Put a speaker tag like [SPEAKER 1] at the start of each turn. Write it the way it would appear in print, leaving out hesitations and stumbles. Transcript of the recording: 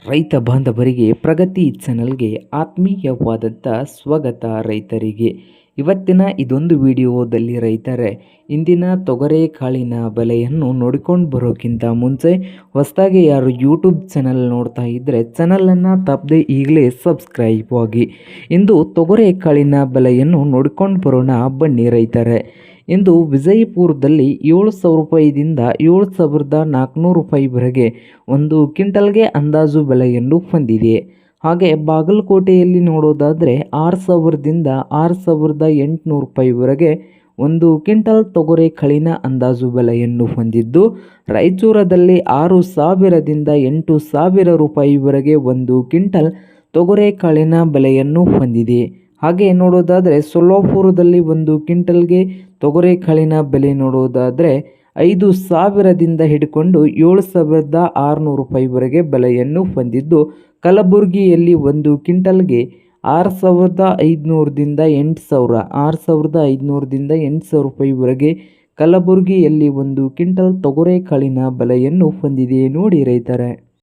[SPEAKER 1] ರೈತ ಬಾಂಧವರಿಗೆ ಪ್ರಗತಿ ಚಾನಲ್ಗೆ ಆತ್ಮೀಯವಾದಂಥ ಸ್ವಾಗತ. ರೈತರಿಗೆ ಇವತ್ತಿನ ಇದೊಂದು ವಿಡಿಯೋದಲ್ಲಿ ರೈತರೇ ಇಂದಿನ ತೊಗರೆ ಕಾಳಿನ ಬೆಲೆಯನ್ನು ನೋಡಿಕೊಂಡು ಬರೋಕ್ಕಿಂತ ಮುಂಚೆ ಹೊಸದಾಗಿ ಯಾರು ಯೂಟ್ಯೂಬ್ ಚಾನಲ್ ನೋಡ್ತಾ ಇದ್ದರೆ ಚಾನಲನ್ನು ತಪ್ಪದೆ ಈಗಲೇ ಸಬ್ಸ್ಕ್ರೈಬ್ ಆಗಿ. ಇಂದು ತೊಗರೆ ಕಾಳಿನ ಬೆಲೆಯನ್ನು ನೋಡಿಕೊಂಡು ಬರೋಣ ಬನ್ನಿ ರೈತರೇ. ಇಂದು ವಿಜಯಪುರದಲ್ಲಿ 7,000 ರೂಪಾಯಿದಿಂದ 7,400 ರೂಪಾಯಿವರೆಗೆ ಒಂದು ಕ್ವಿಂಟಲ್ಗೆ ಅಂದಾಜು ಬೆಲೆಯನ್ನು ಹೊಂದಿದೆ. ಹಾಗೆ ಬಾಗಲಕೋಟೆಯಲ್ಲಿ ನೋಡೋದಾದರೆ 6,000ದಿಂದ 6,800 ರೂಪಾಯಿವರೆಗೆ ಒಂದು ಕ್ವಿಂಟಲ್ ತೊಗರೆ ಕಾಳಿನ ಅಂದಾಜು ಬೆಲೆಯನ್ನು ಹೊಂದಿದ್ದು, ರಾಯಚೂರದಲ್ಲಿ 6,000ದಿಂದ 8,000 ರೂಪಾಯಿವರೆಗೆ ಒಂದು ಕ್ವಿಂಟಲ್ ತೊಗರೆ ಕಾಳಿನ ಬೆಲೆಯನ್ನು ಹೊಂದಿದೆ. ಹಾಗೆ ನೋಡೋದಾದರೆ ಸೊಲ್ಲಾಪುರದಲ್ಲಿ ಒಂದು ಕ್ವಿಂಟಲ್ಗೆ ತೊಗರೆ ಕಾಳಿನ ಬೆಲೆ ನೋಡೋದಾದರೆ 5,000ದಿಂದ ಹಿಡ್ಕೊಂಡು 7,600 ರೂಪಾಯಿವರೆಗೆ ಬೆಲೆಯನ್ನು ಹೊಂದಿದ್ದು, ಕಲಬುರಗಿಯಲ್ಲಿ ಒಂದು ಕ್ವಿಂಟಲ್ಗೆ 6,500ದಿಂದ 8,000 6,500ದಿಂದ 8,000 ರೂಪಾಯಿವರೆಗೆ ಕಲಬುರಗಿಯಲ್ಲಿ ಒಂದು ಕ್ವಿಂಟಲ್ ತೊಗರೆ ಕಾಳಿನ ಬೆಲೆಯನ್ನು ಹೊಂದಿದೆ ನೋಡಿ ರೈತರೇ.